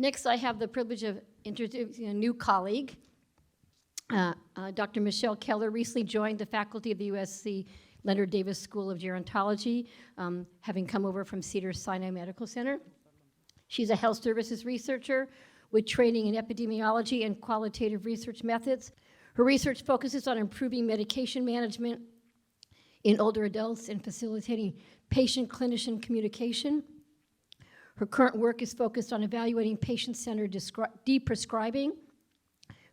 Next, I have the privilege of introducing a new colleague. Dr. Michelle Keller recently joined the faculty of the USC Leonard Davis School of Gerontology, having come over from Cedars-Sinai Medical Center. She's a health services researcher with training in epidemiology and qualitative research methods. Her research focuses on improving medication management in older adults and facilitating patient-clinician communication. Her current work is focused on evaluating patient-centered deprescribing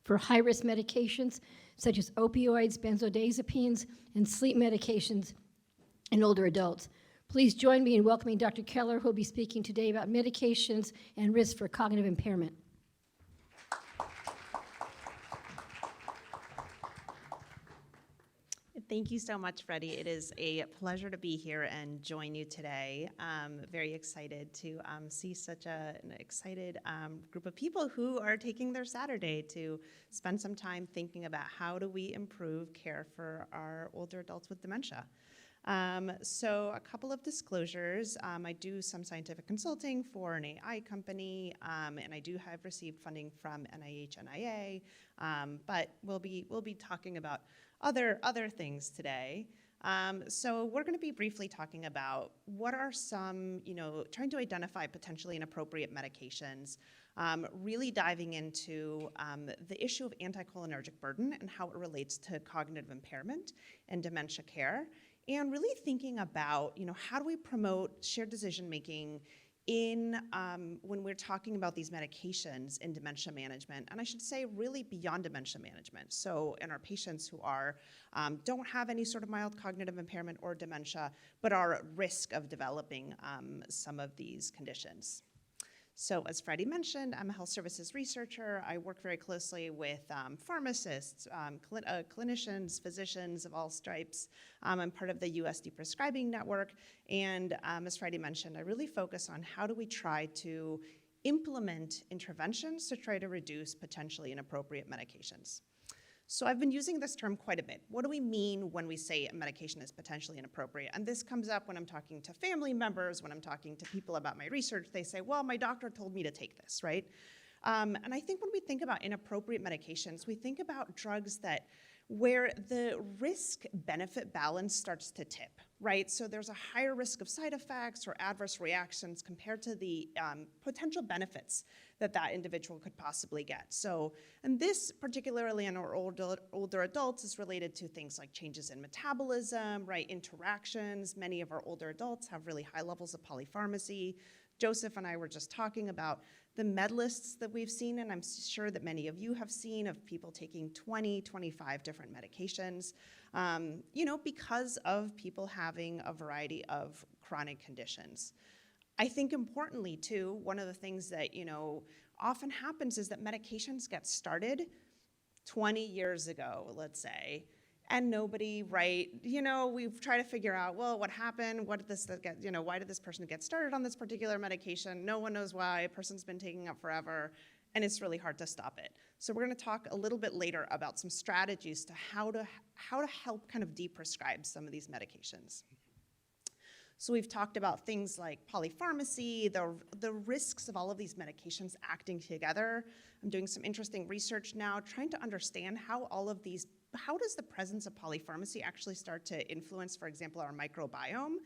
for high-risk medications such as opioids, benzodiazepines, and sleep medications in older adults. Please join me in welcoming Dr. Keller, who will be speaking today about medications and risk for cognitive impairment. Thank you so much, Freddie. It is a pleasure to be here and join you today. Very excited to see such an excited group of people who are taking their Saturday to spend some time thinking about how do we improve care for our older adults with dementia. So a couple of disclosures. I do some scientific consulting for an AI company, and I do have received funding from NIH, NIA, but we'll be talking about other things today. So we're going to be briefly talking about what are some, trying to identify potentially inappropriate medications, really diving into the issue of anticholinergic burden and how it relates to cognitive impairment and dementia care, and really thinking about, how do we promote shared decision making in when we're talking about these medications in dementia management, and I should say really beyond dementia management. So in our patients who are don't have any sort of mild cognitive impairment or dementia, but are at risk of developing some of these conditions. So as Freddie mentioned, I'm a health services researcher. I work very closely with pharmacists, clinicians, physicians of all stripes. I'm part of the USC prescribing network. And as Freddie mentioned, I really focus on how do we try to implement interventions to try to reduce potentially inappropriate medications. So I've been using this term quite a bit. What do we mean when we say a medication is potentially inappropriate? And this comes up when I'm talking to family members, when I'm talking to people about my research. They say, well, my doctor told me to take this, right? And I think when we think about inappropriate medications, we think about drugs where the risk-benefit balance starts to tip, right? So there's a higher risk of side effects or adverse reactions compared to the potential benefits that individual could possibly get. So, and this particularly in our older adults is related to things like changes in metabolism, right, interactions. Many of our older adults have really high levels of polypharmacy. Joseph and I were just talking about the med lists that we've seen, and I'm sure that many of you have seen of people taking 20, 25 different medications, because of people having a variety of chronic conditions. I think importantly too, one of the things that, often happens is that medications get started 20 years ago, let's say, and nobody, right, we've tried to figure out, well, what happened? What did this get, why did this person get started on this particular medication? No one knows why. A person's been taking it forever, and it's really hard to stop it. So we're going to talk a little bit later about some strategies to how to help kind of deprescribe some of these medications. So we've talked about things like polypharmacy, the risks of all of these medications acting together. I'm doing some interesting research now, trying to understand how does the presence of polypharmacy actually start to influence, for example, our microbiome?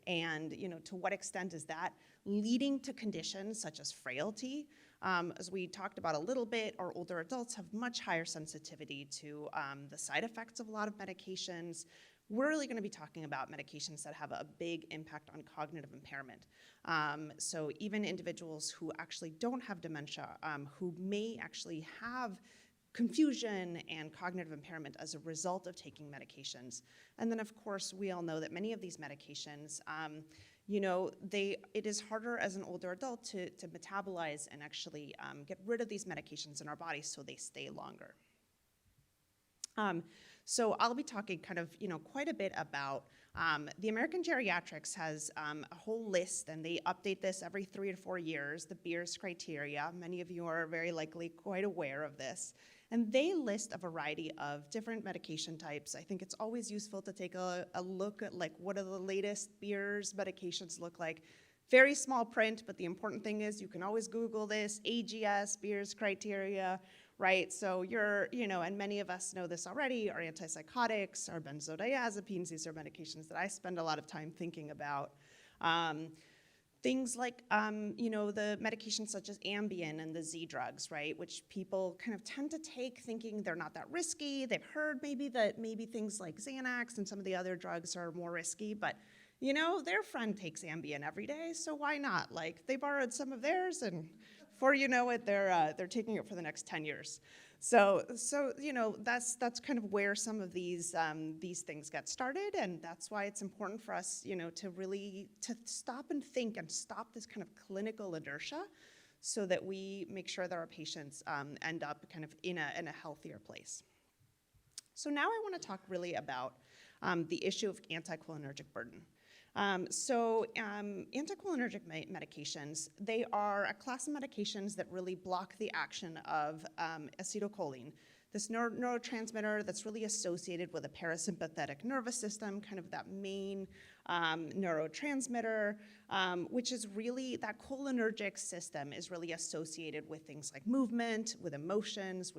And to what extent is that leading to conditions such as frailty? As we talked about a little bit, our older adults have much higher sensitivity to the side effects of a lot of medications. We're really going to be talking about medications that have a big impact on cognitive impairment. So even individuals who actually don't have dementia, who may actually have confusion and cognitive impairment as a result of taking medications. And then of course, we all know that many of these medications, it is harder as an older adult to metabolize and actually get rid of these medications in our bodies so they stay longer. So I'll be talking kind of, quite a bit about the American Geriatrics has a whole list, and they update this every 3 to 4 years, the Beers criteria. Many of you are very likely quite aware of this. And they list a variety of different medication types. I think it's always useful to take a look at what do the latest Beers medications look like. very small print, but the important thing is you can always Google this, AGS, Beers criteria, right? So and many of us know this already, our antipsychotics, our benzodiazepines, these are medications that I spend a lot of time thinking about. Things like, the medications such as Ambien and the Z drugs, right, which people kind of tend to take thinking they're not that risky. They've heard maybe things like Xanax and some of the other drugs are more risky, but their friend takes Ambien every day, so why not? Like, they borrowed some of theirs, and before you know it, they're taking it for the next 10 years. So that's kind of where some of these things get started, and that's why it's important for us, to really stop and think and stop this kind of clinical inertia, so that we make sure that our patients end up kind of in a healthier place. So now I want to talk really about the issue of anticholinergic burden. Anticholinergic medications, they are a class of medications that really block the action of acetylcholine, this neurotransmitter that's really associated with a parasympathetic nervous system, kind of that main neurotransmitter, which is really, that cholinergic system is really associated with things like movement, with emotions,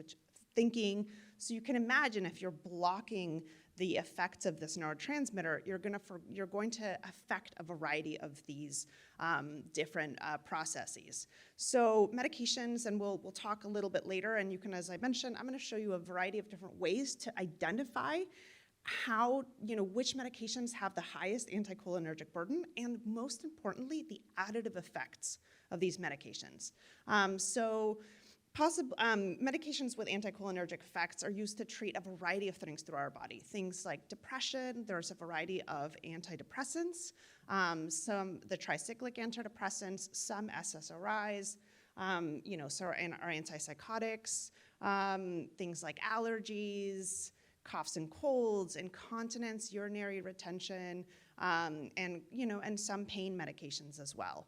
thinking. So you can imagine if you're blocking the effects of this neurotransmitter, you're going to affect a variety of these different processes. So medications, and we'll talk a little bit later, and you can, as I mentioned, I'm going to show you a variety of different ways to identify how, which medications have the highest anticholinergic burden, and most importantly, the additive effects of these medications. Medications with anticholinergic effects are used to treat a variety of things through our body. Things like depression, there's a variety of antidepressants, some the tricyclic antidepressants, some SSRIs, and our antipsychotics, things like allergies, coughs and colds, incontinence, urinary retention, and some pain medications as well.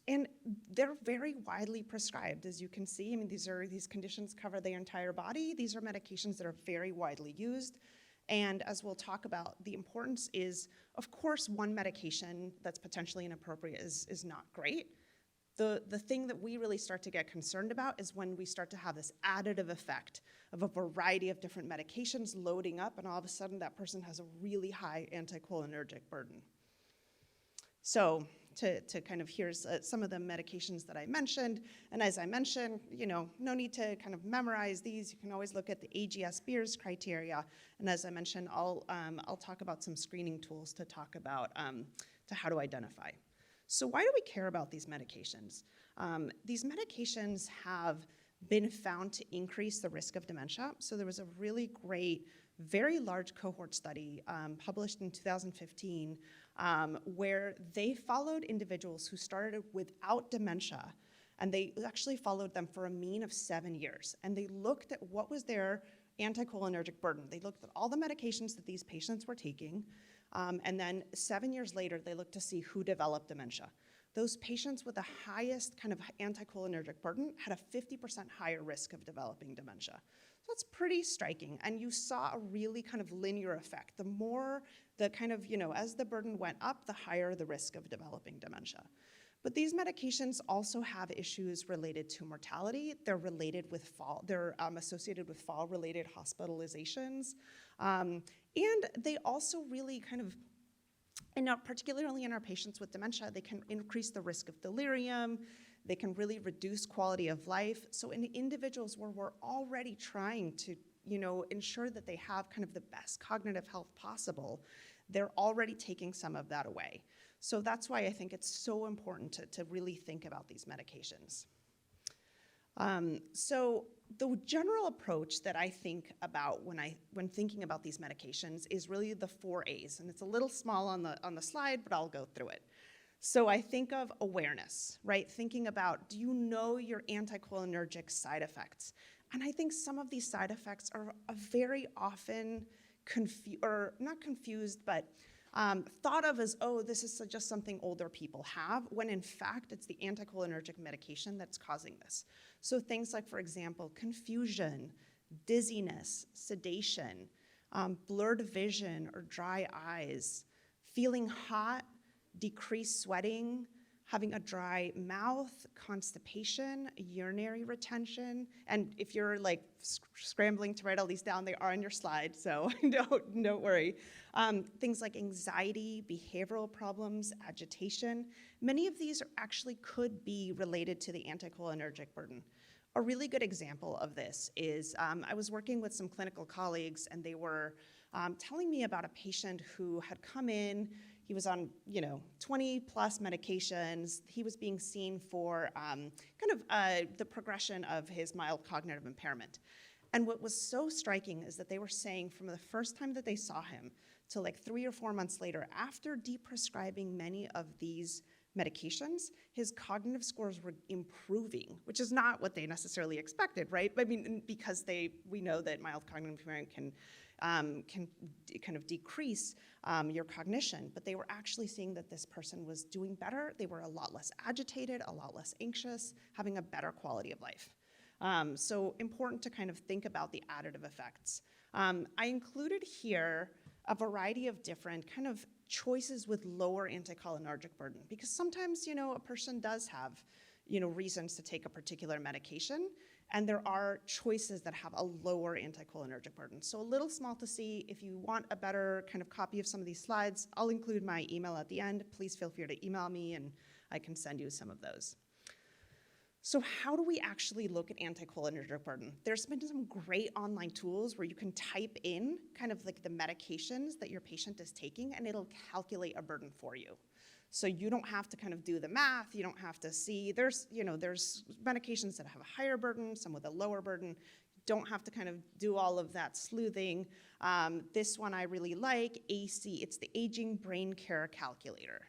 And they're very widely prescribed, as you can see. I mean, these conditions cover the entire body. These are medications that are very widely used. And as we'll talk about, the importance is, of course, one medication that's potentially inappropriate is not great. The thing that we really start to get concerned about is when we start to have this additive effect of a variety of different medications loading up, and all of a sudden that person has a really high anticholinergic burden. So to kind of, here's some of the medications that I mentioned. And as I mentioned, no need to kind of memorize these. You can always look at the AGS Beers criteria. And as I mentioned, I'll talk about some screening tools to talk about to how to identify. So why do we care about these medications? These medications have been found to increase the risk of dementia. So there was a really great, very large cohort study published in 2015 where they followed individuals who started without dementia, and they actually followed them for a mean of 7 years. And they looked at what was their anticholinergic burden. They looked at all the medications that these patients were taking, and then 7 years later, they looked to see who developed dementia. Those patients with the highest kind of anticholinergic burden had a 50% higher risk of developing dementia. So that's pretty striking. And you saw a really kind of linear effect. The more the kind of, as the burden went up, the higher the risk of developing dementia. But these medications also have issues related to mortality. They're related with fall. They're associated with fall-related hospitalizations. And they also really kind of, and now particularly in our patients with dementia, they can increase the risk of delirium. They can really reduce quality of life. So in individuals where we're already trying to, ensure that they have kind of the best cognitive health possible, they're already taking some of that away. So that's why I think it's so important to really think about these medications. So the general approach that I think about when thinking about these medications is really the 4 A's, and it's a little small on the slide, but I'll go through it. So I think of awareness, right? Thinking about, do you know your anticholinergic side effects? And I think some of these side effects are very often not confused, but thought of as, oh, this is just something older people have, when in fact it's the anticholinergic medication that's causing this. So things like, for example, confusion, dizziness, sedation, blurred vision or dry eyes, feeling hot, decreased sweating, having a dry mouth, constipation, urinary retention, and if you're like scrambling to write all these down, they are on your slide, so don't worry. Things like anxiety, behavioral problems, agitation, many of these actually could be related to the anticholinergic burden. A really good example of this is I was working with some clinical colleagues, and they were telling me about a patient who had come in. He was on, 20 plus medications. He was being seen for the progression of his mild cognitive impairment. And what was so striking is that they were saying from the first time that they saw him to like 3 or 4 months later, after deprescribing many of these medications, his cognitive scores were improving, which is not what they necessarily expected, right? I mean, because we know that mild cognitive impairment can kind of decrease your cognition, but they were actually seeing that this person was doing better. They were a lot less agitated, a lot less anxious, having a better quality of life. So important to kind of think about the additive effects. I included here a variety of different kind of choices with lower anticholinergic burden, because sometimes, a person does have, reasons to take a particular medication, and there are choices that have a lower anticholinergic burden. So a little small to see. If you want a better kind of copy of some of these slides, I'll include my email at the end. Please feel free to email me, and I can send you some of those. So how do we actually look at anticholinergic burden? There's been some great online tools where you can type in kind of like the medications that your patient is taking, and it'll calculate a burden for you. So you don't have to kind of do the math. You don't have to see. There's medications that have a higher burden, some with a lower burden. You don't have to kind of do all of that sleuthing. This one I really like, AC. It's the Aging Brain Care Calculator.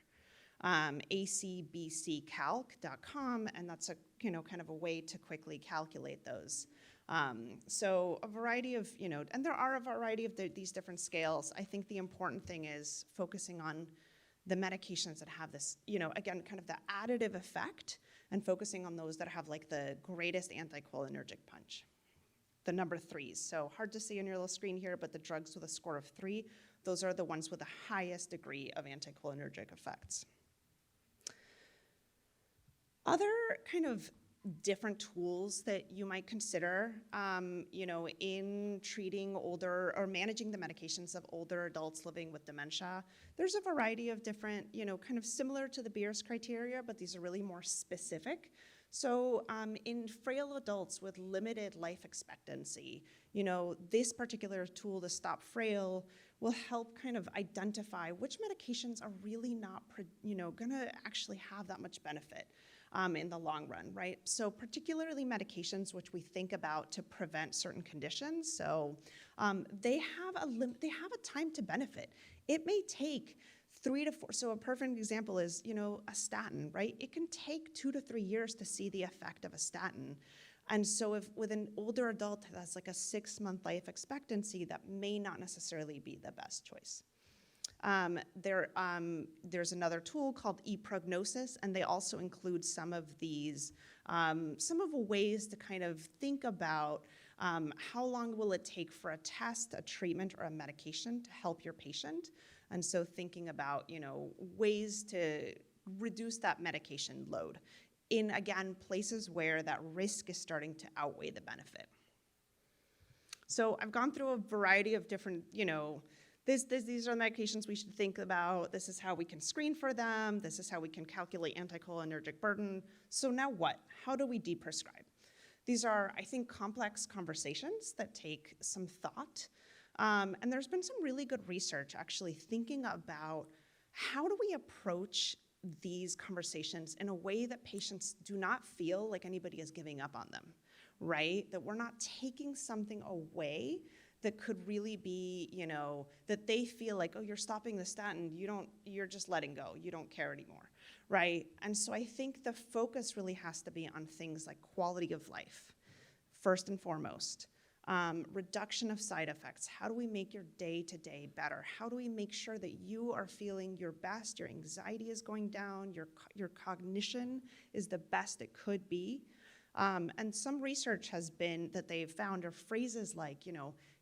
acbccalc.com, and that's a kind of a way to quickly calculate those. So a variety of and there are a variety of these different scales. I think the important thing is focusing on the medications that have this, again, kind of the additive effect, and focusing on those that have like the greatest anticholinergic punch. The number 3s. So hard to see on your little screen here, but the drugs with a score of 3, those are the ones with the highest degree of anticholinergic effects. Other kind of different tools that you might consider, in treating older or managing the medications of older adults living with dementia. There's a variety of different, kind of similar to the Beers criteria, but these are really more specific. So in frail adults with limited life expectancy, this particular tool, the Stop Frail, will help kind of identify which medications are really not, gonna actually have that much benefit in the long run, right? So particularly medications which we think about to prevent certain conditions. So they have a time to benefit. It may take 3 to 4. So a perfect example is, a statin, right? It can take 2 to 3 years to see the effect of a statin. And so if with an older adult that's like a 6-month life expectancy, that may not necessarily be the best choice. There's another tool called ePrognosis, and they also include some of these, some of the ways to kind of think about how long will it take for a test, a treatment, or a medication to help your patient. And so thinking about, ways to reduce that medication load in, again, places where that risk is starting to outweigh the benefit. So I've gone through a variety of different, these are medications we should think about. This is how we can screen for them. This is how we can calculate anticholinergic burden. So now what? How do we deprescribe? These are, I think, complex conversations that take some thought. And there's been some really good research actually thinking about how do we approach these conversations in a way that patients do not feel like anybody is giving up on them, right? That we're not taking something away that could really be, that they feel like, oh, you're stopping the statin, you're just letting go, you don't care anymore, right? And so I think the focus really has to be on things like quality of life, first and foremost. Reduction of side effects. How do we make your day-to-day better? How do we make sure that you are feeling your best, your anxiety is going down, your cognition is the best it could be? And some research has been that they've found are phrases like,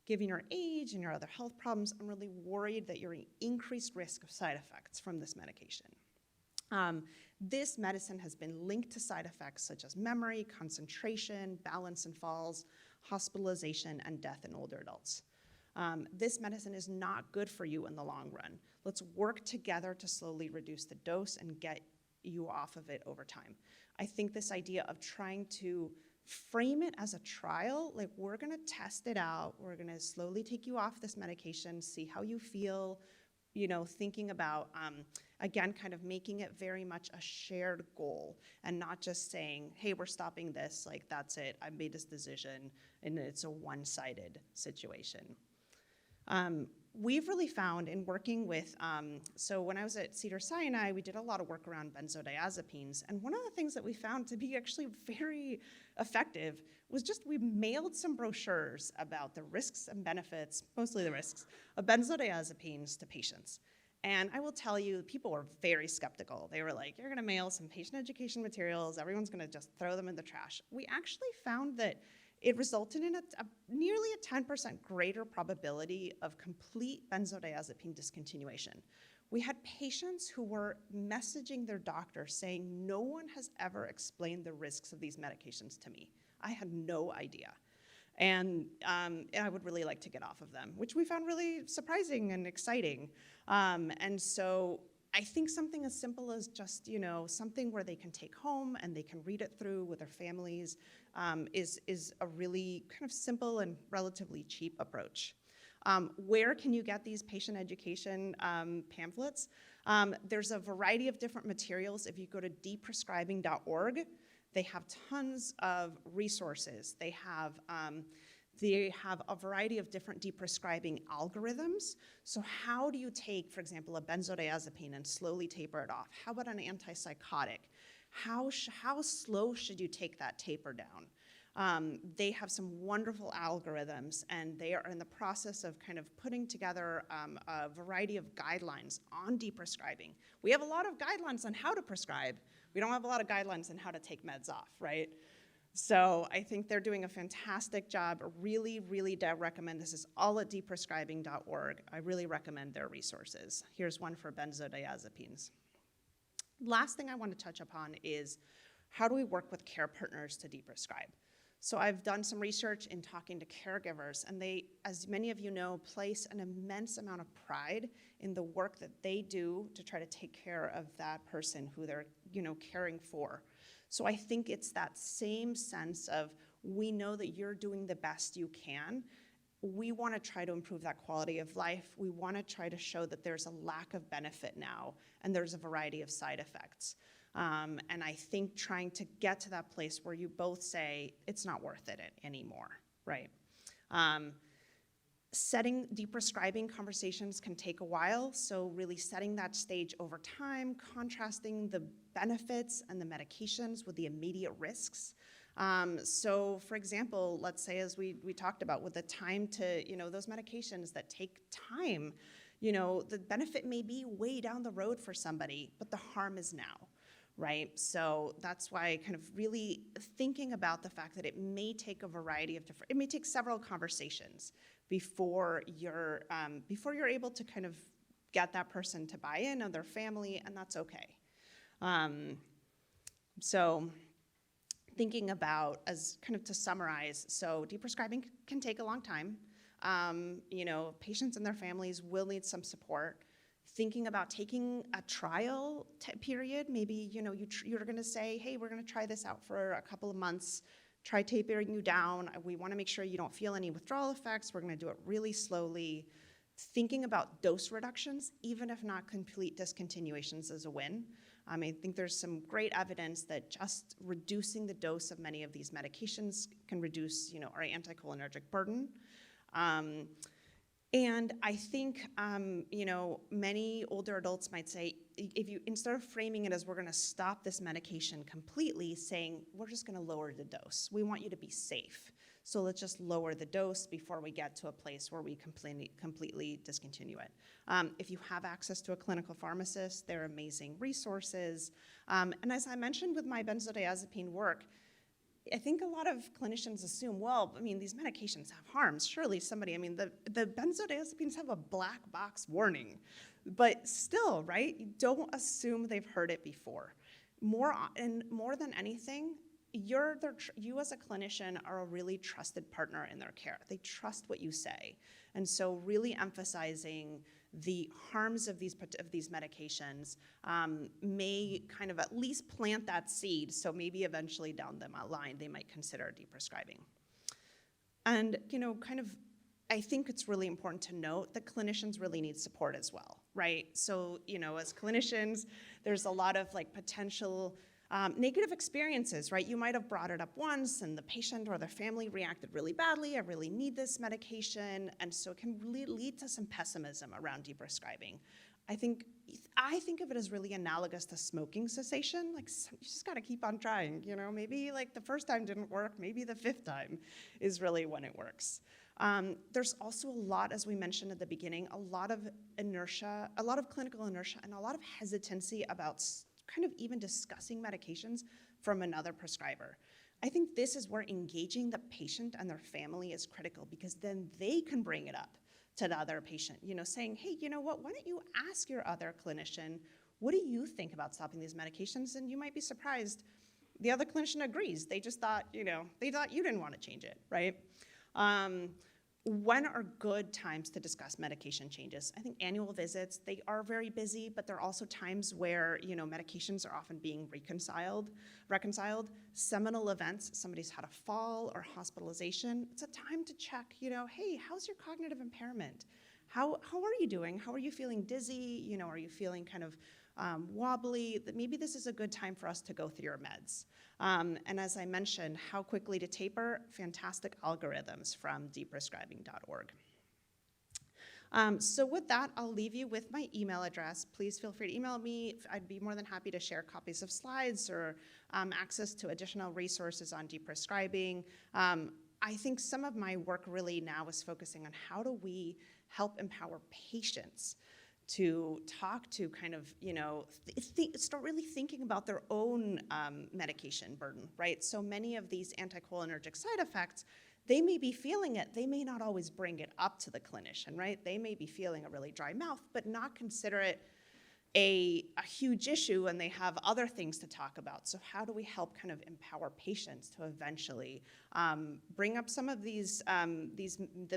given your age and your other health problems, I'm really worried that you're at increased risk of side effects from this medication. This medicine has been linked to side effects such as memory, concentration, balance and falls, hospitalization, and death in older adults. This medicine is not good for you in the long run. Let's work together to slowly reduce the dose and get you off of it over time. I think this idea of trying to frame it as a trial, like we're gonna test it out, we're gonna slowly take you off this medication, see how you feel, thinking about, again, kind of making it very much a shared goal and not just saying, hey, we're stopping this, like that's it, I made this decision, and it's a one-sided situation. We've really found in working with, so when I was at Cedars-Sinai, we did a lot of work around benzodiazepines, and one of the things that we found to be actually very effective was just we mailed some brochures about the risks and benefits, mostly the risks, of benzodiazepines to patients. And I will tell you, people were very skeptical. They were like, you're gonna mail some patient education materials, everyone's gonna just throw them in the trash. We actually found that it resulted in nearly a 10% greater probability of complete benzodiazepine discontinuation. We had patients who were messaging their doctor saying, no one has ever explained the risks of these medications to me. I had no idea. And I would really like to get off of them, which we found really surprising and exciting. And so I think something as simple as just, something where they can take home and they can read it through with their families is a really kind of simple and relatively cheap approach. Where can you get these patient education pamphlets? There's a variety of different materials. If you go to deprescribing.org, they have tons of resources. They have a variety of different deprescribing algorithms. So how do you take, for example, a benzodiazepine and slowly taper it off? How about an antipsychotic? How slow should you take that taper down? They have some wonderful algorithms, and they are in the process of kind of putting together a variety of guidelines on deprescribing. We have a lot of guidelines on how to prescribe. We don't have a lot of guidelines on how to take meds off, right? So I think they're doing a fantastic job. Really, really recommend. This is all at deprescribing.org. I really recommend their resources. Here's one for benzodiazepines. Last thing I want to touch upon is how do we work with care partners to deprescribe? So I've done some research in talking to caregivers, and they, as many of you know, place an immense amount of pride in the work that they do to try to take care of that person who they're, caring for. So I think it's that same sense of, we know that you're doing the best you can. We want to try to improve that quality of life. We want to try to show that there's a lack of benefit now, and there's a variety of side effects. And I think trying to get to that place where you both say, it's not worth it anymore, right? Setting deprescribing conversations can take a while, so really setting that stage over time, contrasting the benefits and the medications with the immediate risks. So for example, let's say, as we talked about, with the time to, those medications that take time, the benefit may be way down the road for somebody, but the harm is now, right? So that's why kind of really thinking about the fact that it may take a variety of it may take several conversations before you're able to kind of get that person to buy in, or their family, and that's okay. So thinking about, as kind of to summarize, so deprescribing can take a long time. Patients and their families will need some support. Thinking about taking a trial period, maybe you're going to say, hey, we're going to try this out for a couple of months, try tapering you down. We want to make sure you don't feel any withdrawal effects. We're going to do it really slowly. Thinking about dose reductions, even if not complete discontinuations, is a win. I think there's some great evidence that just reducing the dose of many of these medications can reduce, our anticholinergic burden. And I think, many older adults might say, if you, instead of framing it as we're going to stop this medication completely, saying we're just going to lower the dose. We want you to be safe. So let's just lower the dose before we get to a place where we completely discontinue it. If you have access to a clinical pharmacist, they're amazing resources. And as I mentioned with my benzodiazepine work, I think a lot of clinicians assume, well, I mean, these medications have harms. Surely somebody, I mean, the benzodiazepines have a black box warning. But still, right, you don't assume they've heard it before. More than anything, you as a clinician are a really trusted partner in their care. They trust what you say. And so really emphasizing the harms of these medications may kind of at least plant that seed, so maybe eventually down the line they might consider deprescribing. And I think it's really important to note that clinicians really need support as well, right? So as clinicians, there's a lot of potential negative experiences, right? You might have brought it up once and the patient or the family reacted really badly. I really need this medication. And so it can really lead to some pessimism around deprescribing. I think of it as really analogous to smoking cessation. You just got to keep on trying, maybe the first time didn't work, maybe the fifth time is really when it works. There's also a lot, as we mentioned at the beginning, a lot of inertia, a lot of clinical inertia, and a lot of hesitancy about kind of even discussing medications from another prescriber. I think this is where engaging the patient and their family is critical, because then they can bring it up to the other patient, saying, hey, why don't you ask your other clinician, what do you think about stopping these medications? And you might be surprised, the other clinician agrees. They just thought, they thought you didn't want to change it, right? When are good times to discuss medication changes? I think annual visits, they are very busy, but there are also times where, medications are often being reconciled. Seminal events, somebody's had a fall or hospitalization, it's a time to check, hey, how's your cognitive impairment? How are you doing? How are you feeling dizzy? Are you feeling kind of wobbly? Maybe this is a good time for us to go through your meds. And as I mentioned, how quickly to taper, fantastic algorithms from deprescribing.org. So with that, I'll leave you with my email address. Please feel free to email me. I'd be more than happy to share copies of slides or access to additional resources on deprescribing. I think some of my work really now is focusing on how do we help empower patients to talk to kind of, start really thinking about their own medication burden, right? So many of these anticholinergic side effects, they may be feeling it, they may not always bring it up to the clinician, right? They may be feeling a really dry mouth, but not consider it a huge issue, and they have other things to talk about. So how do we help kind of empower patients to eventually bring up some of the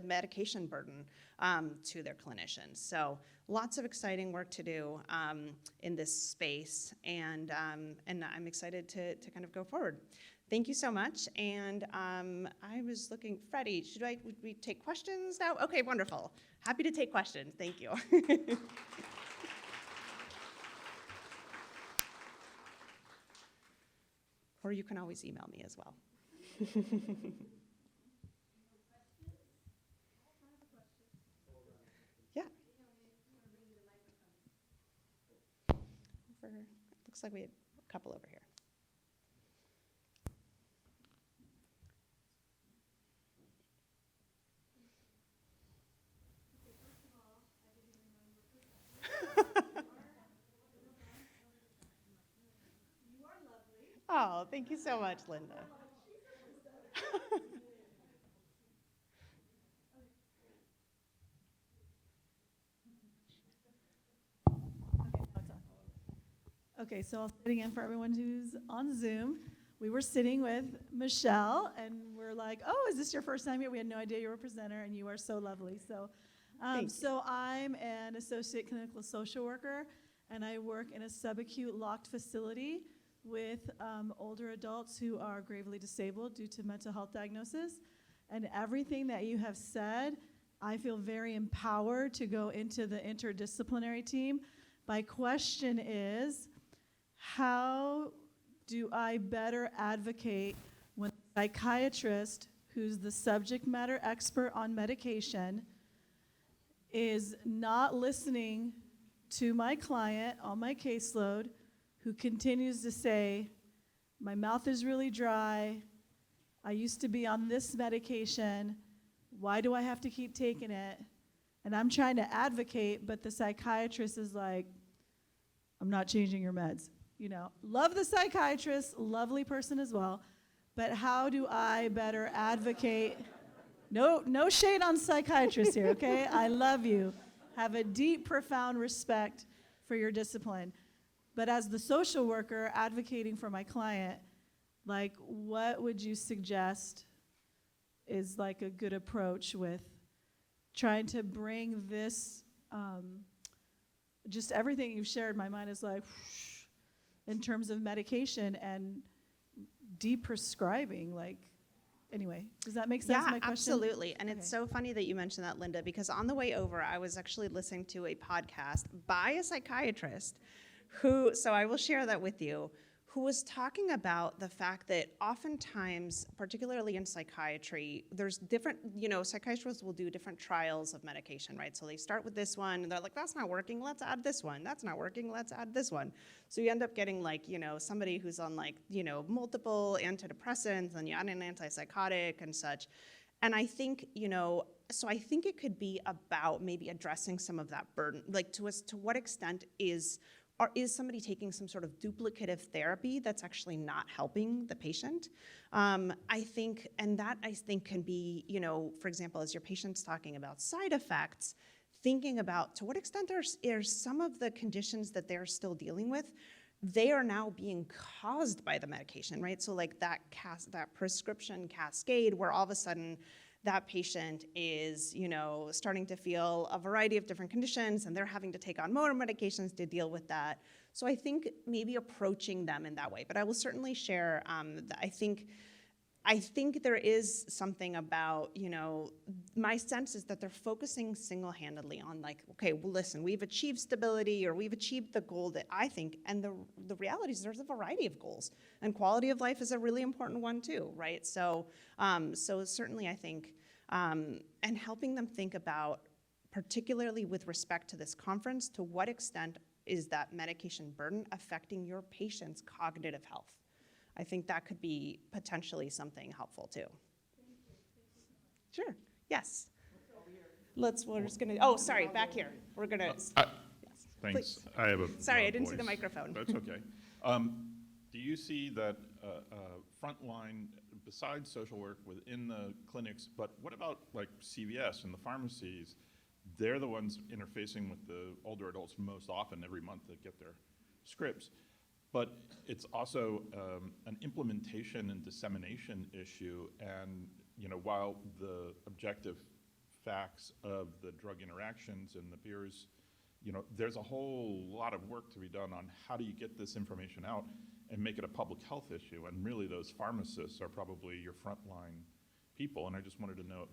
medication burden to their clinicians? So lots of exciting work to do in this space, and I'm excited to kind of go forward. Thank you so much. And I was looking, Freddie, would we take questions now? Okay, wonderful. Happy to take questions. Thank you. Or you can always email me as well. Yeah. Looks like we have a couple over here. Oh, thank you so much, Linda. Okay, so I'm sitting in for everyone who's on Zoom. We were sitting with Michelle, and we're like, oh, is this your first time here? We had no idea you were a presenter, and you are so lovely. So I'm an associate clinical social worker, and I work in a subacute locked facility with older adults who are gravely disabled due to mental health diagnosis. And everything that you have said, I feel very empowered to go into the interdisciplinary team. My question is, how do I better advocate when a psychiatrist who's the subject matter expert on medication is not listening to my client on my caseload, who continues to say, my mouth is really dry, I used to be on this medication, why do I have to keep taking it? And I'm trying to advocate, but the psychiatrist is like, I'm not changing your meds. Love the psychiatrist, lovely person as well, but how do I better advocate? No shade on psychiatrists here, okay? I love you. Have a deep, profound respect for your discipline. But as the social worker advocating for my client, like, what would you suggest is like a good approach with trying to bring this, just everything you've shared, my mind is like, whoosh, in terms of medication and deprescribing, like, anyway, does that make sense, my question? Absolutely. And Okay. it's so funny that you mentioned that, Linda, because on the way over, I was actually listening to a podcast by a psychiatrist who, so I will share that with you, who was talking about the fact that oftentimes, particularly in psychiatry, there's different, psychiatrists will do different trials of medication, right? So they start with this one, and they're like, that's not working, let's add this one. That's not working, let's add this one. So you end up getting like, somebody who's on like, multiple antidepressants, and you add an antipsychotic and such. And I think, so I think it could be about maybe addressing some of that burden, like to what extent is somebody taking some sort of duplicative therapy that's actually not helping the patient? I think can be, for example, as your patient's talking about side effects, thinking about to what extent are some of the conditions that they're still dealing with, they are now being caused by the medication, right? So like that prescription cascade where all of a sudden that patient is, starting to feel a variety of different conditions, and they're having to take on more medications to deal with that. So I think maybe approaching them in that way. But I will certainly share, I think there is something about, my sense is that they're focusing single-handedly on like, okay, well, listen, we've achieved stability, or we've achieved the goal that I think, and the reality is there's a variety of goals, and quality of life is a really important one too, right? So certainly I think, and helping them think about, particularly with respect to this conference, to what extent is that medication burden affecting your patient's cognitive health? I think that could be potentially something helpful too. Sure, yes. We're just gonna, sorry, back here. We're gonna, yes. Thanks. Please. I have a Sorry, I didn't see the voice. microphone. That's okay. Do you see that frontline, besides social work within the clinics, but what about like CVS and the pharmacies? They're the ones interfacing with the older adults most often every month that get their scripts. But it's also an implementation and dissemination issue. And while the objective facts of the drug interactions and the peers, there's a whole lot of work to be done on how do you get this information out and make it a public health issue. And really, those pharmacists are probably your frontline people. And I just wanted to know,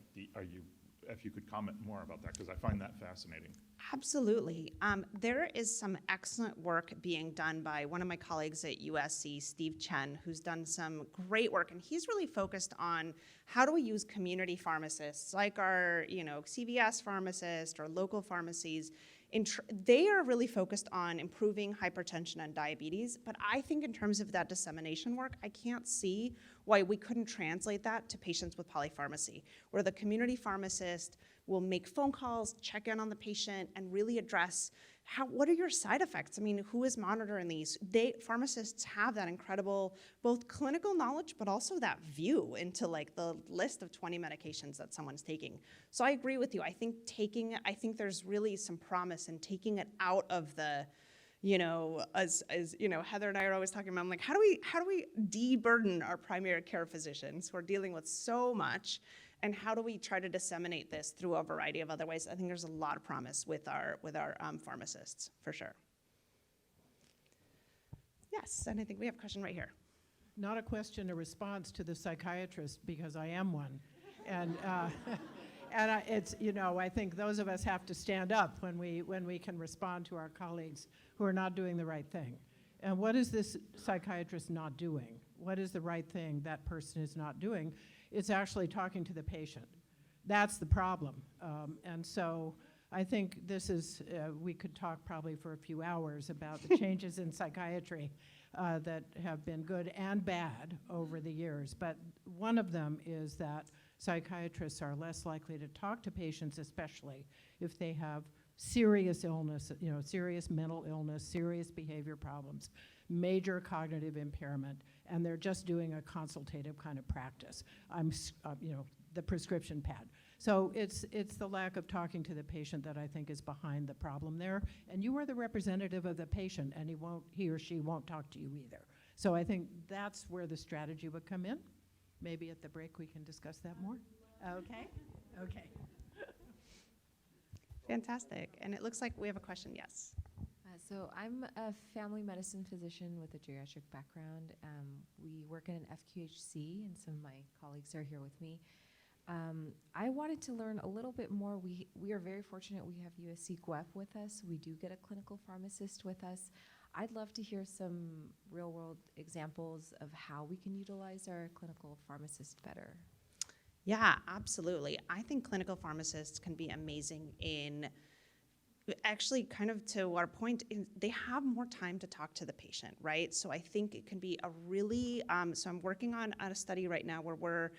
if you could comment more about that, because I find that fascinating. Absolutely. There is some excellent work being done by one of my colleagues at USC, Steve Chen, who's done some great work, and he's really focused on how do we use community pharmacists, like our, CVS pharmacists or local pharmacies. They are really focused on improving hypertension and diabetes, but I think in terms of that dissemination work, I can't see why we couldn't translate that to patients with polypharmacy, where the community pharmacist will make phone calls, check in on the patient, and really address what are your side effects? I mean, who is monitoring these? Pharmacists have that incredible, both clinical knowledge, but also that view into like the list of 20 medications that someone's taking. So I agree with you. I think there's really some promise in taking it out of the, as Heather and I are always talking about, I'm like, how do we de-burden our primary care physicians who are dealing with so much? And how do we try to disseminate this through a variety of other ways? I think there's a lot of promise with our pharmacists, for sure. Yes, and I think we have a question right here. Not a question, a response to the psychiatrist, because I am one. And it's, I think those of us have to stand up when we can respond to our colleagues who are not doing the right thing. And what is this psychiatrist not doing? What is the right thing that person is not doing? It's actually talking to the patient. That's the problem. And so I think this is, we could talk probably for a few hours about the changes in psychiatry that have been good and bad over the years. But one of them is that psychiatrists are less likely to talk to patients, especially if they have serious illness, serious mental illness, serious behavior problems, major cognitive impairment, and they're just doing a consultative kind of practice. The prescription pad. So it's the lack of talking to the patient that I think is behind the problem there. And you are the representative of the patient, and he or she won't talk to you either. So I think that's where the strategy would come in. Maybe at the break we can discuss that more. Okay. Okay. Fantastic. And it looks like we have a question. Yes. So I'm a family medicine physician with a geriatric background. We work in an FQHC, and some of my colleagues are here with me. I wanted to learn a little bit more. We are very fortunate we have USC GWEP with us. We do get a clinical pharmacist with us. I'd love to hear some real-world examples of how we can utilize our clinical pharmacist better. Yeah, absolutely. I think clinical pharmacists can be amazing in actually, kind of to our point, they have more time to talk to the patient, right? So I think it can be a really, so I'm working on a study right now where we're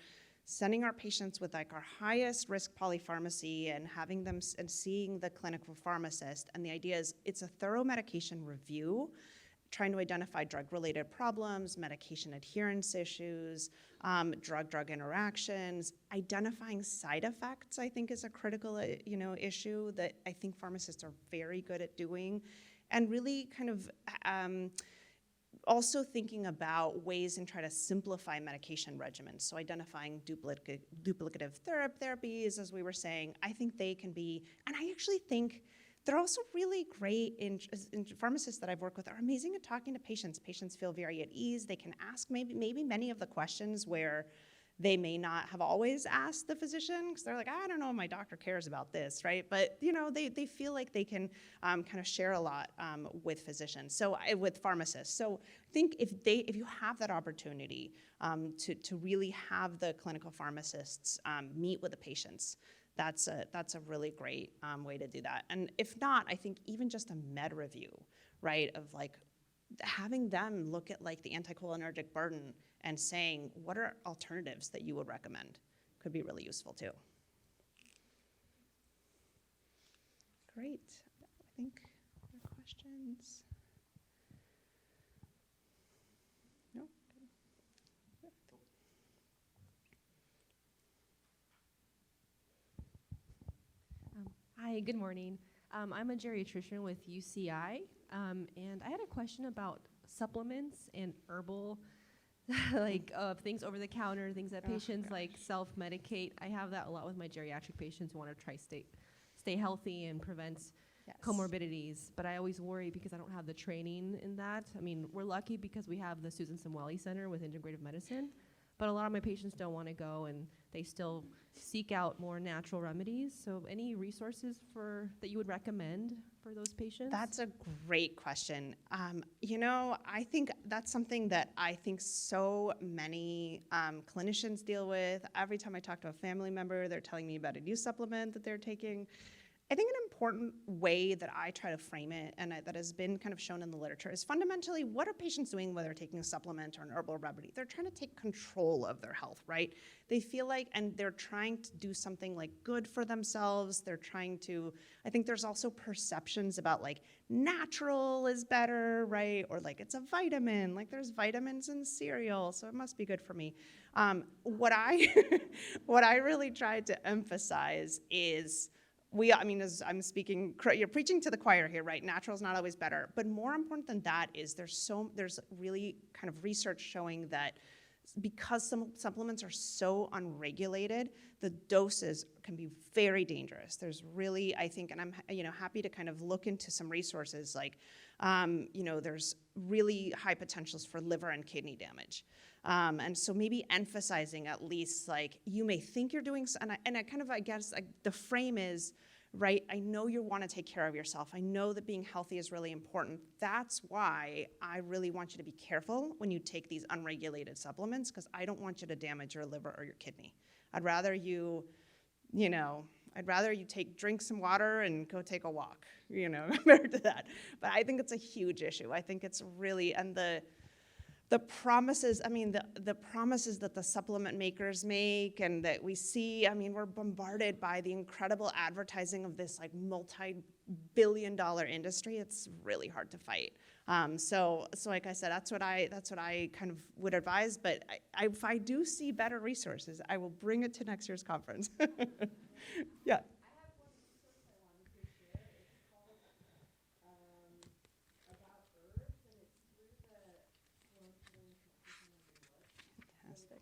sending our patients with like our highest risk polypharmacy and having them and seeing the clinical pharmacist. And the idea is it's a thorough medication review, trying to identify drug-related problems, medication adherence issues, drug-drug interactions. Identifying side effects, I think, is a critical issue that I think pharmacists are very good at doing. And really kind of also thinking about ways and try to simplify medication regimens. So identifying duplicative therapies, as we were saying, I think they can be, and I actually think they're also really great in pharmacists that I've worked with are amazing at talking to patients. Patients feel very at ease. They can ask maybe many of the questions where they may not have always asked the physician because they're like, I don't know if my doctor cares about this, right? But they feel like they can kind of share a lot with physicians, with pharmacists. So I think if you have that opportunity to really have the clinical pharmacists meet with the patients, that's a really great way to do that. And if not, I think even just a med review, right, of like having them look at like the anticholinergic burden and saying, what are alternatives that you would recommend could be really useful too. Great. I think other questions? No? Hi, good morning. I'm a geriatrician with UCI, and I had a question about supplements and herbal, things over the counter, things that patients self-medicate. I have that a lot with my geriatric patients who want to try stay healthy and prevent comorbidities, but I always worry because I don't have the training in that. I mean, we're lucky because we have the Susan Samueli Center with integrative medicine, but a lot of my patients don't want to go and they still seek out more natural remedies. So any resources that you would recommend for those patients? That's a great question. I think that's something that I think so many clinicians deal with. Every time I talk to a family member, they're telling me about a new supplement that they're taking. I think an important way that I try to frame it, and that has been kind of shown in the literature, is fundamentally what are patients doing when they're taking a supplement or an herbal remedy? They're trying to take control of their health, right? They feel like, and they're trying to do something like good for themselves. They're trying to, I think there's also perceptions about like natural is better, right? Or like it's a vitamin, like there's vitamins in cereal, so it must be good for me. What I really tried to emphasize is, as I'm speaking, you're preaching to the choir here, right? Natural is not always better. But more important than that is there's really kind of research showing that because some supplements are so unregulated, the doses can be very dangerous. There's really, I think, and I'm happy to kind of look into some resources like, there's really high potentials for liver and kidney damage. And so maybe emphasizing at least like you may think you're doing, I guess the frame is, right, I know you want to take care of yourself. I know that being healthy is really important. That's why I really want you to be careful when you take these unregulated supplements because I don't want you to damage your liver or your kidney. I'd rather you drink some water and go take a walk, compared to that. But I think it's a huge issue. I think it's really, and the promises, the promises that the supplement makers make and that we see, we're bombarded by the incredible advertising of this like multi-billion-dollar industry. It's really hard to fight. So like I said, that's what I kind of would advise. But if I do see better resources, I will bring it to next year's conference. Yeah. Fantastic.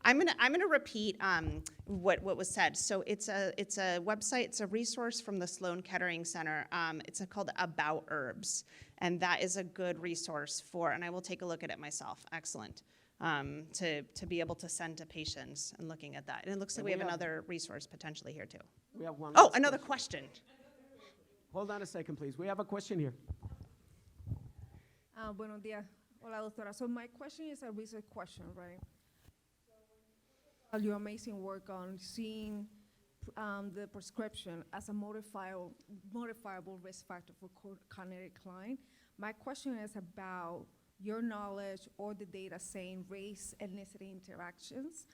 I'm gonna repeat what was said. So it's a website, it's a resource from the Sloan Kettering Center. It's called About Herbs, and that is a good resource for. And I will take a look at it myself. Excellent. To be able to send to patients and looking at that. And it looks like we have another resource potentially here too. We have one. Oh, last another question. Hold on a second, please. We have a question here. Buenos días. Hola, doctora. So my question is a research question, right? Your amazing work on seeing the prescription as a modifiable risk factor for cognitive decline. My question is about your knowledge or the data saying race, ethnicity interactions,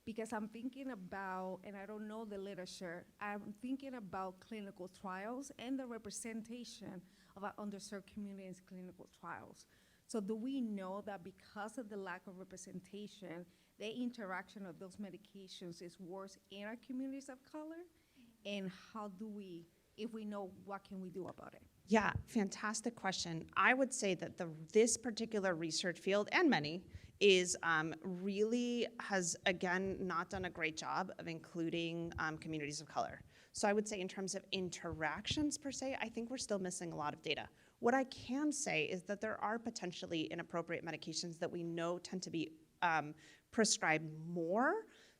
because I'm thinking about, and I don't know the literature, I'm thinking about clinical trials and the representation of our underserved communities in clinical trials. So do we know that because of the lack of representation, the interaction of those medications is worse in our communities of color? And how do we, if we know, what can we do about it? Yeah, fantastic question. I would say that this particular research field, and many, is really has, again, not done a great job of including communities of color. So I would say in terms of interactions per se, I think we're still missing a lot of data. What I can say is that there are potentially inappropriate medications that we know tend to be prescribed more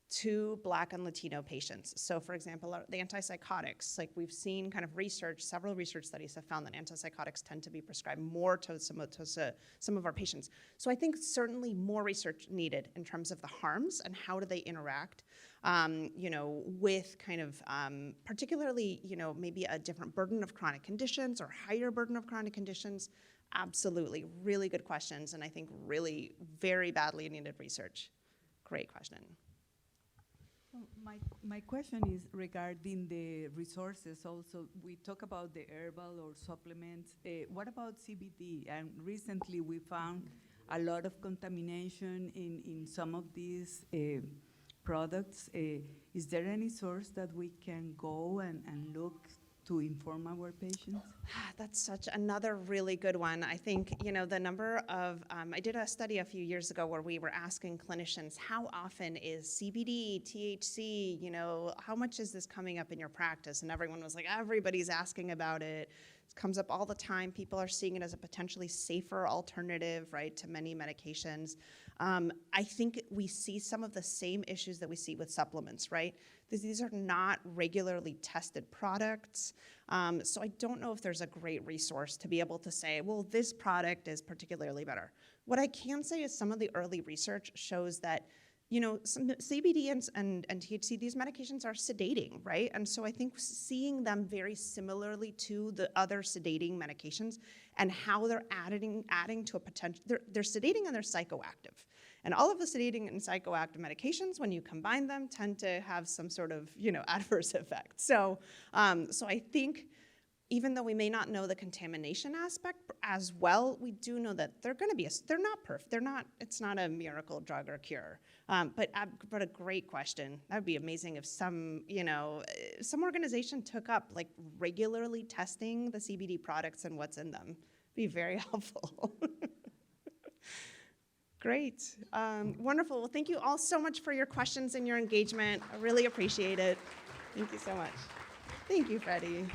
to Black and Latino patients. So for example, the antipsychotics, like we've seen kind of research, several research studies have found that antipsychotics tend to be prescribed more to some of our patients. So I think certainly more research needed in terms of the harms and how do they interact, with kind of particularly, maybe a different burden of chronic conditions or higher burden of chronic conditions. Absolutely, really good questions, and I think really very badly needed research. Great question. My question is regarding the resources also. We talk about the herbal or supplements. What about CBD? And recently we found a lot of contamination in some of these products. Is there any source that we can go and look to inform our patients? That's such another really good one. I think, the number of, I did a study a few years ago where we were asking clinicians, how often is CBD, THC, how much is this coming up in your practice? And everyone was like, everybody's asking about it. It comes up all the time. People are seeing it as a potentially safer alternative, right, to many medications. I think we see some of the same issues that we see with supplements, right? These are not regularly tested products. So I don't know if there's a great resource to be able to say, well, this product is particularly better. What I can say is some of the early research shows that, some CBD and THC, these medications are sedating, right? And so I think seeing them very similarly to the other sedating medications and how they're adding to a potential, they're sedating and they're psychoactive. And all of the sedating and psychoactive medications, when you combine them, tend to have some sort of, adverse effect. So I think even though we may not know the contamination aspect as well, we do know that they're going to be, they're not perfect. It's not a miracle drug or cure. But a great question. That would be amazing if some organization took up like regularly testing the CBD products and what's in them. It'd be very helpful. Great. Wonderful. Well, thank you all so much for your questions and your engagement. I really appreciate it. Thank you so much. Thank you, Freddie.